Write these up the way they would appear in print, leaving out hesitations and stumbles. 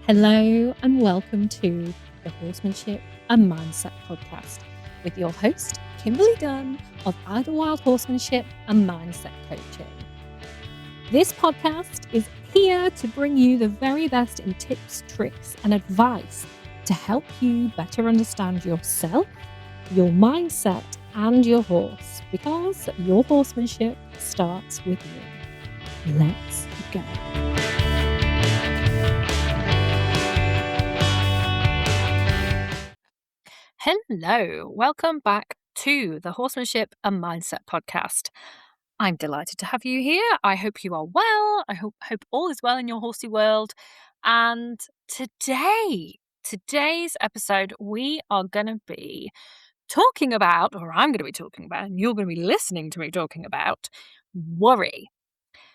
Hello and welcome to the Horsemanship and Mindset podcast with your host, Kimberly Dunn of Idlewild Horsemanship and Mindset Coaching. This podcast is here to bring you the very best in tips, tricks, and advice to help you better understand yourself, your mindset, and your horse, because your horsemanship starts with you. Let's go. Hello, welcome back to the Horsemanship and Mindset podcast. I'm delighted to have you here. I hope you are well. I hope all is well in your horsey world. And today's episode, we are going to be talking about, or I'm going to be talking about, and you're going to be listening to me talking about worry.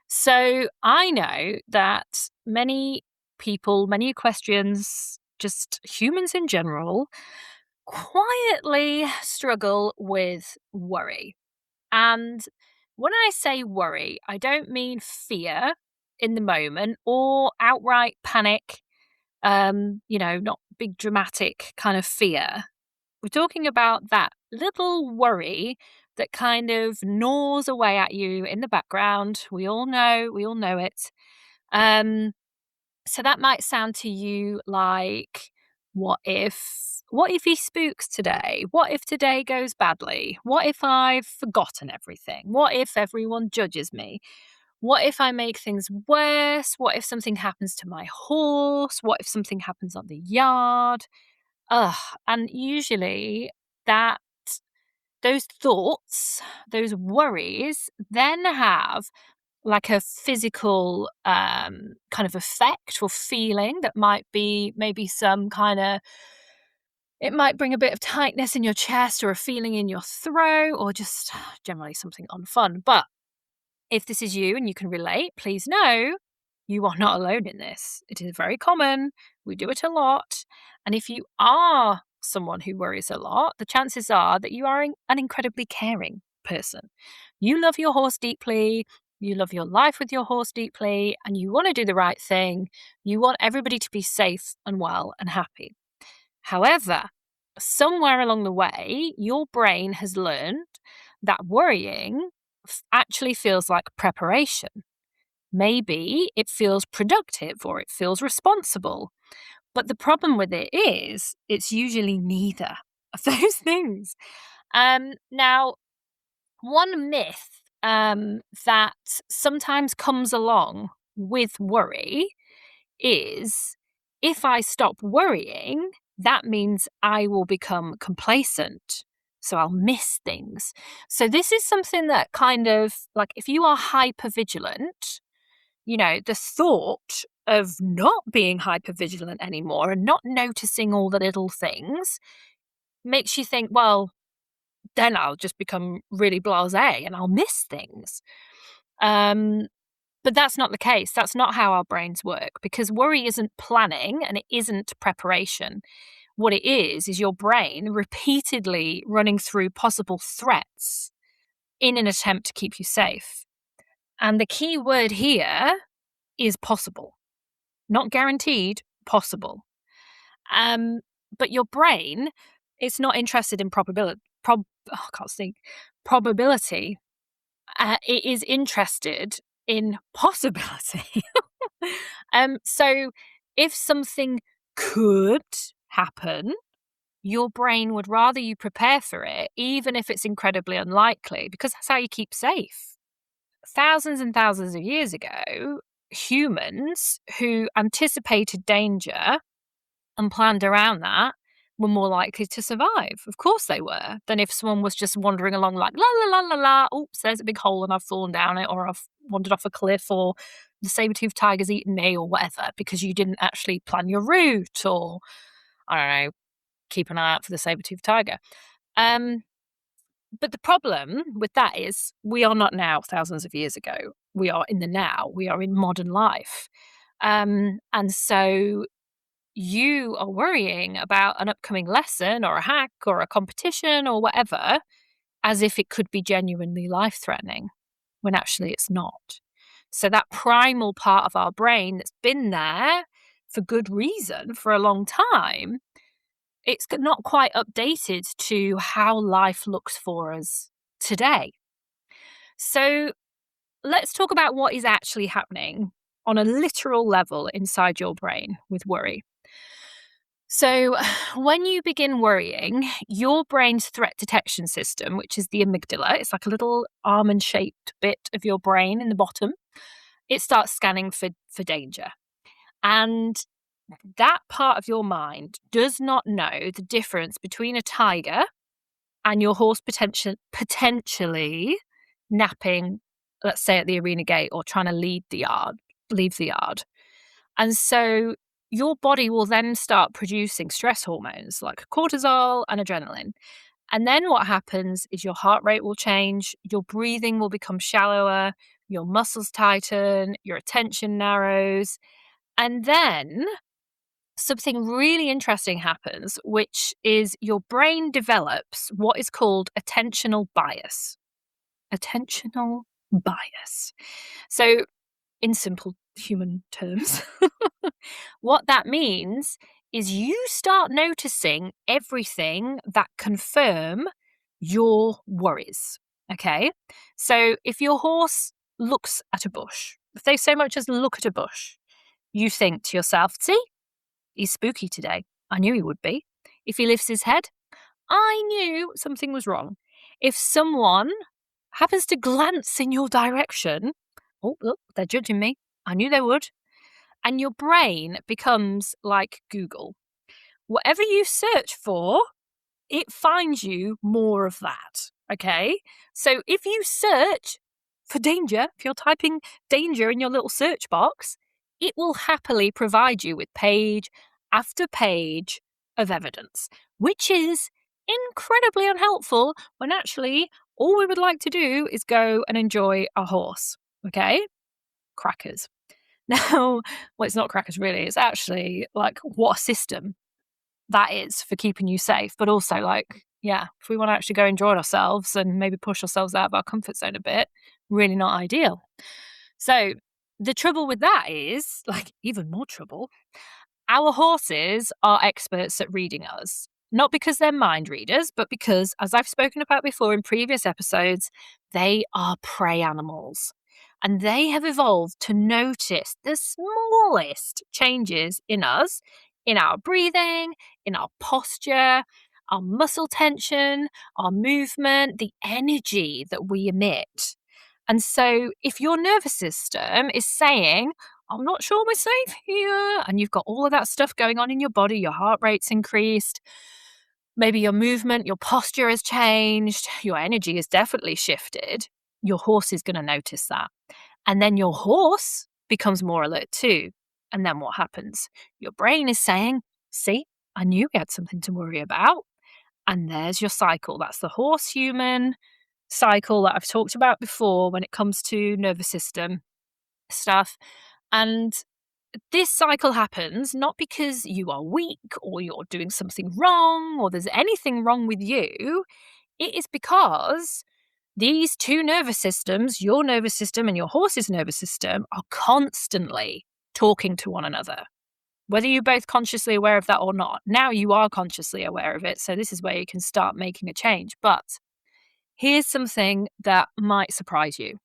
So I know that many people, many equestrians, just humans in general, quietly struggle with worry. And when I say worry, I don't mean fear in the moment or outright panic, not big dramatic kind of fear. We're talking about that little worry that kind of gnaws away at you in the background. We all know it. So that might sound to you like, what if he spooks today? What if today goes badly? What if I've forgotten everything? What if everyone judges me? What if I make things worse? What if something happens to my horse? What if something happens on the yard? And usually that those thoughts, those worries then have like a physical kind of effect or feeling that might be maybe some kind of, it might bring a bit of tightness in your chest or a feeling in your throat or just generally something unfun. But if this is you and you can relate, please know you are not alone in this. It is very common. We do it a lot. And if you are someone who worries a lot, the chances are that you are an incredibly caring person. You love your horse deeply. You love your life with your horse deeply, and you want to do the right thing. You want everybody to be safe and well and happy. However, somewhere along the way, your brain has learned that worrying actually feels like preparation. Maybe it feels productive or it feels responsible. But the problem with it is it's usually neither of those things. Now, one myth that sometimes comes along with worry is, if I stop worrying, that means I will become complacent. So I'll miss things. So this is something that kind of, like, if you are hypervigilant, the thought of not being hypervigilant anymore and not noticing all the little things makes you think, well, then I'll just become really blasé and I'll miss things. But that's not the case. That's not how our brains work, because worry isn't planning and it isn't preparation. What it is your brain repeatedly running through possible threats in an attempt to keep you safe. And the key word here is possible. Not guaranteed, possible. But your brain is not interested in probability. Probability. It is interested in possibility. So if something could happen, your brain would rather you prepare for it, even if it's incredibly unlikely, because that's how you keep safe. Thousands and thousands of years ago, humans who anticipated danger and planned around that were more likely to survive. Of course they were, than if someone was just wandering along like, la la la la la, oops, there's a big hole and I've fallen down it, or I've wandered off a cliff, or the saber-toothed tiger's eaten me, or whatever, because you didn't actually plan your route, or, I don't know, keep an eye out for the saber-toothed tiger. But the problem with that is we are not now thousands of years ago. We are in the now. We are in modern life. And so you are worrying about an upcoming lesson or a hack or a competition or whatever as if it could be genuinely life-threatening, when actually it's not. So that primal part of our brain that's been there for good reason for a long time, it's not quite updated to how life looks for us today. So let's talk about what is actually happening on a literal level inside your brain with worry. So, when you begin worrying, your brain's threat detection system, which is the amygdala, it's like a little almond shaped bit of your brain in the bottom, it starts scanning for danger. And that part of your mind does not know the difference between a tiger and your horse potentially napping, let's say at the arena gate, or trying to leave the yard. And so your body will then start producing stress hormones like cortisol and adrenaline. And then what happens is your heart rate will change, your breathing will become shallower, your muscles tighten, your attention narrows. And then something really interesting happens, which is your brain develops what is called attentional bias. Attentional bias. So, in simple human terms, what that means is you start noticing everything that confirm your worries. Okay? So, if your horse looks at a bush, if they so much as look at a bush, you think to yourself, see, he's spooky today. I knew he would be. If he lifts his head, I knew something was wrong. If someone happens to glance in your direction, oh, look, they're judging me. I knew they would. And your brain becomes like Google. Whatever you search for, it finds you more of that. Okay? So if you search for danger, if you're typing danger in your little search box, it will happily provide you with page after page of evidence, which is incredibly unhelpful when actually all we would like to do is go and enjoy a horse. Okay? Crackers. Now, well, it's not crackers really. It's actually like what a system that is for keeping you safe. But also, like, yeah, if we want to actually go enjoy ourselves and maybe push ourselves out of our comfort zone a bit, really not ideal. So, the trouble with that is, like, even more trouble, our horses are experts at reading us. Not because they're mind readers, but because, as I've spoken about before in previous episodes, they are prey animals. And they have evolved to notice the smallest changes in us, in our breathing, in our posture, our muscle tension, our movement, the energy that we emit. And so, if your nervous system is saying, I'm not sure we're safe here, and you've got all of that stuff going on in your body, your heart rate's increased, maybe your movement, your posture has changed, your energy has definitely shifted, your horse is going to notice that. And then your horse becomes more alert too. And then what happens? Your brain is saying, see, I knew we had something to worry about. And there's your cycle. That's the horse human cycle that I've talked about before when it comes to nervous system stuff. And this cycle happens not because you are weak or you're doing something wrong or there's anything wrong with you. It is because these two nervous systems, your nervous system and your horse's nervous system, are constantly talking to one another. Whether you're both consciously aware of that or not, now you are consciously aware of it. So this is where you can start making a change. But here's something that might surprise you.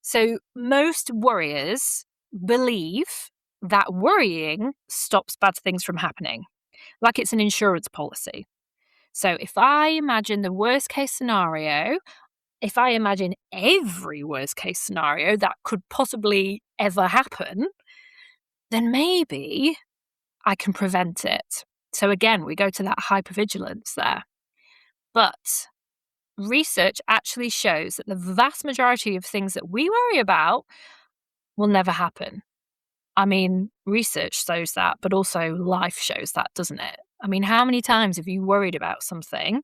So most worriers believe that worrying stops bad things from happening, like it's an insurance policy. So if I imagine the worst case scenario, if I imagine every worst case scenario that could possibly ever happen, then maybe I can prevent it. So again, we go to that hypervigilance there. But research actually shows that the vast majority of things that we worry about will never happen. I mean, research shows that, but also life shows that, doesn't it? I mean, how many times have you worried about something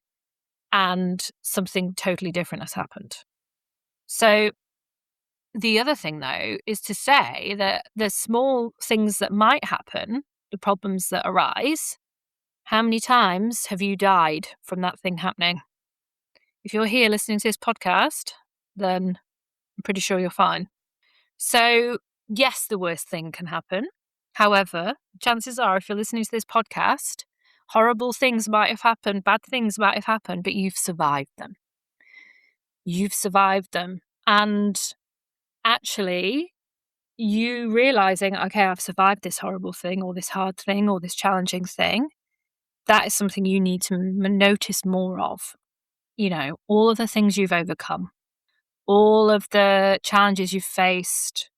and something totally different has happened? So the other thing, though, is to say that the small things that might happen, the problems that arise, how many times have you died from that thing happening? If you're here listening to this podcast, then I'm pretty sure you're fine. So, yes, the worst thing can happen. However, chances are, if you're listening to this podcast, horrible things might have happened, bad things might have happened, but you've survived them. You've survived them. And actually, you realizing, okay, I've survived this horrible thing or this hard thing or this challenging thing, that is something you need to notice more of. All of the things you've overcome, all of the challenges you've faced,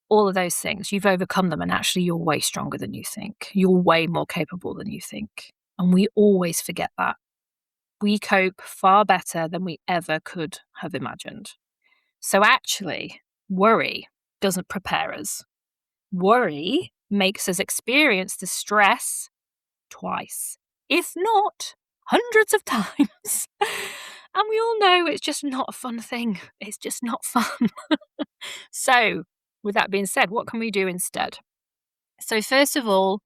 all of those things, you've overcome them, and actually you're way stronger than you think. You're way more capable than you think. And we always forget that. We cope far better than we ever could have imagined. So actually, worry doesn't prepare us. Worry makes us experience the stress twice, if not hundreds of times. And we all know it's just not a fun thing. It's just not fun. So, with that being said, what can we do instead? So, first of all,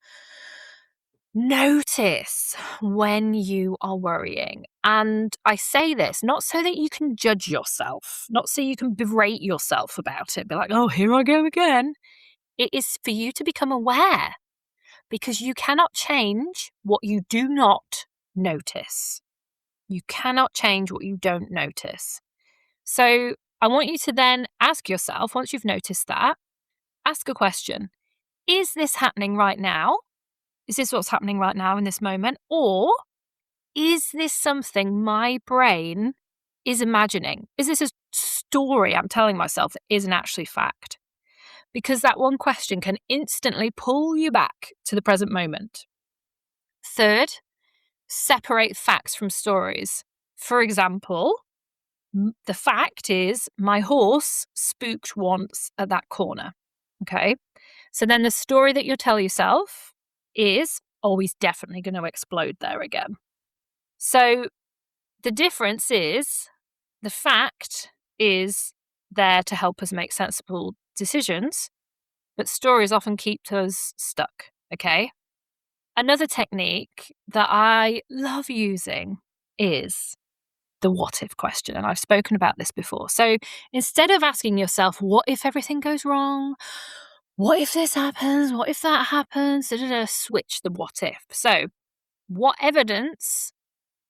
notice when you are worrying. And I say this not so that you can judge yourself, not so you can berate yourself about it, be like, oh, here I go again. It is for you to become aware, because you cannot change what you do not notice. You cannot change what you don't notice. So I want you to then ask yourself, once you've noticed that, ask a question. Is this happening right now? Is this what's happening right now in this moment? Or is this something my brain is imagining? Is this a story I'm telling myself that isn't actually fact? Because that one question can instantly pull you back to the present moment. Third, separate facts from stories. For example, the fact is my horse spooked once at that corner. Okay. So then the story that you'll tell yourself is, oh, he's definitely going to explode there again. So the difference is the fact is there to help us make sensible decisions, but stories often keep us stuck. Okay. Another technique that I love using is the what if question. And I've spoken about this before. So instead of asking yourself, what if everything goes wrong? What if this happens? What if that happens? Switch the what if. So, what evidence?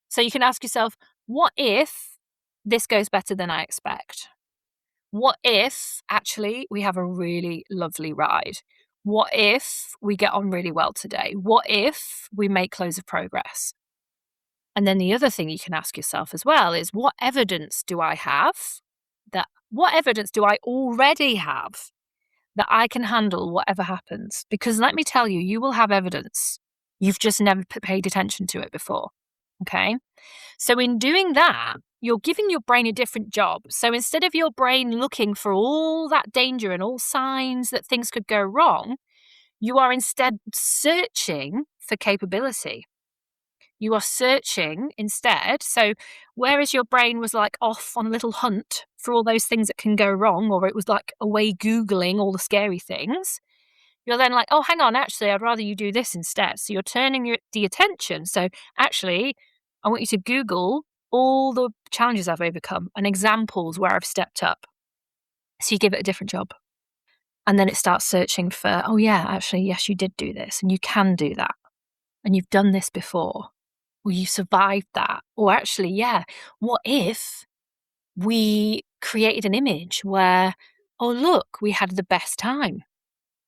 So you can ask yourself, what if this goes better than I expect? What if actually we have a really lovely ride? What if we get on really well today? What if we make loads of progress? And then the other thing you can ask yourself as well is, what evidence do I have what evidence do I already have that I can handle whatever happens? Because let me tell you, you will have evidence. You've just never paid attention to it before. Okay. So in doing that, you're giving your brain a different job. So instead of your brain looking for all that danger and all signs that things could go wrong, you are instead searching for capability. You are searching instead. So whereas your brain was like off on a little hunt for all those things that can go wrong, or it was like away Googling all the scary things, you're then like, oh, hang on, actually, I'd rather you do this instead. So you're turning the attention. So actually, I want you to Google all the challenges I've overcome and examples where I've stepped up. So you give it a different job. And then it starts searching for, oh, yeah, actually, yes, you did do this and you can do that. And you've done this before. Or you survived that. Or actually, yeah, what if we created an image where, oh, look, we had the best time.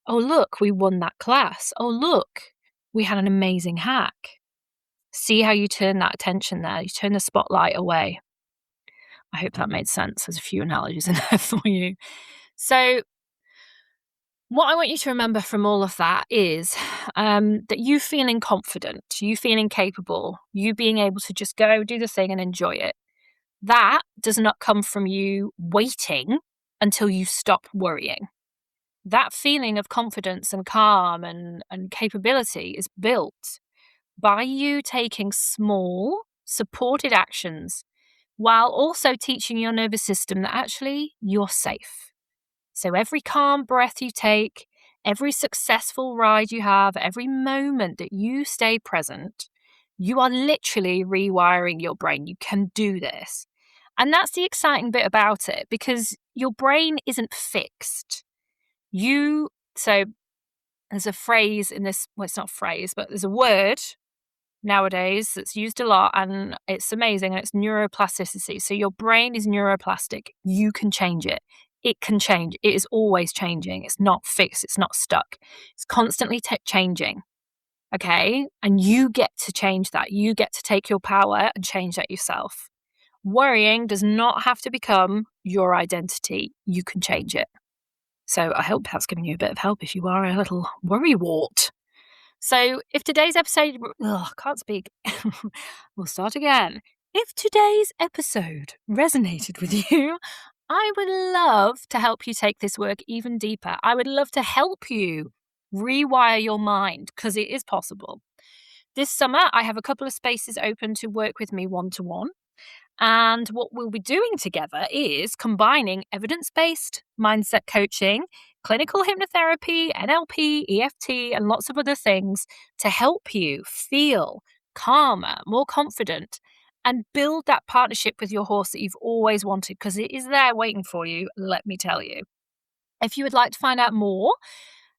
Oh, look, we won that class. Oh, look, we had an amazing hack. See how you turn that attention there. You turn the spotlight away. I hope that made sense. There's a few analogies in there for you. So what I want you to remember from all of that is that you feeling confident, you feeling capable, you being able to just go do the thing and enjoy it. That does not come from you waiting until you stop worrying. That feeling of confidence and calm and capability is built by you taking small, supported actions while also teaching your nervous system that actually you're safe. So every calm breath you take, every successful ride you have, every moment that you stay present, you are literally rewiring your brain. You can do this. And that's the exciting bit about it, because your brain isn't fixed. So There's a phrase in this, well, it's not a phrase, but there's a word nowadays that's used a lot, and it's amazing, and it's neuroplasticity. So your brain is neuroplastic. You can change it. It can change. It is always changing. It's not fixed. It's not stuck. It's constantly changing. Okay? And you get to change that. You get to take your power and change that yourself. Worrying does not have to become your identity. You can change it. So I hope that's giving you a bit of help if you are a little worrywart. So if today's episode, can't speak. We'll start again. If today's episode resonated with you, I would love to help you take this work even deeper. I would love to help you rewire your mind, because it is possible. This summer, I have a couple of spaces open to work with me one-to-one. And what we'll be doing together is combining evidence-based mindset coaching, clinical hypnotherapy, NLP, EFT, and lots of other things to help you feel calmer, more confident, and build that partnership with your horse that you've always wanted, because it is there waiting for you, let me tell you. If you would like to find out more,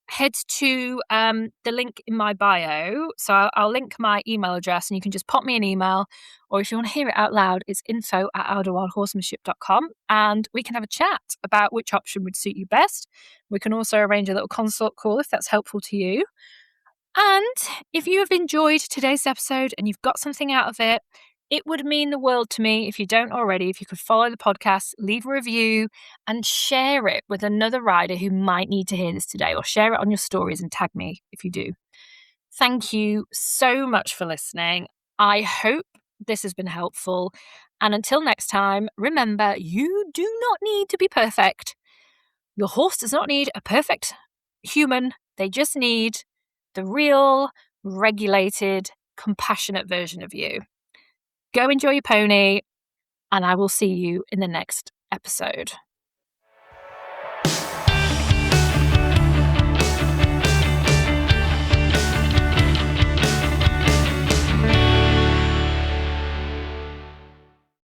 head to the link in my bio. So I'll link my email address and you can just pop me an email. Or if you want to hear it out loud, it's info@outerwildhorsemanship.com, and we can have a chat about which option would suit you best. We can also arrange a little consult call if that's helpful to you. And if you have enjoyed today's episode and you've got something out of it, it would mean the world to me, if you don't already, if you could follow the podcast, leave a review, and share it with another rider who might need to hear this today, or share it on your stories and tag me if you do. Thank you so much for listening. I hope this has been helpful. And until next time, remember, you do not need to be perfect. Your horse does not need a perfect human. They just need the real, regulated, compassionate version of you. Go enjoy your pony, and I will see you in the next episode.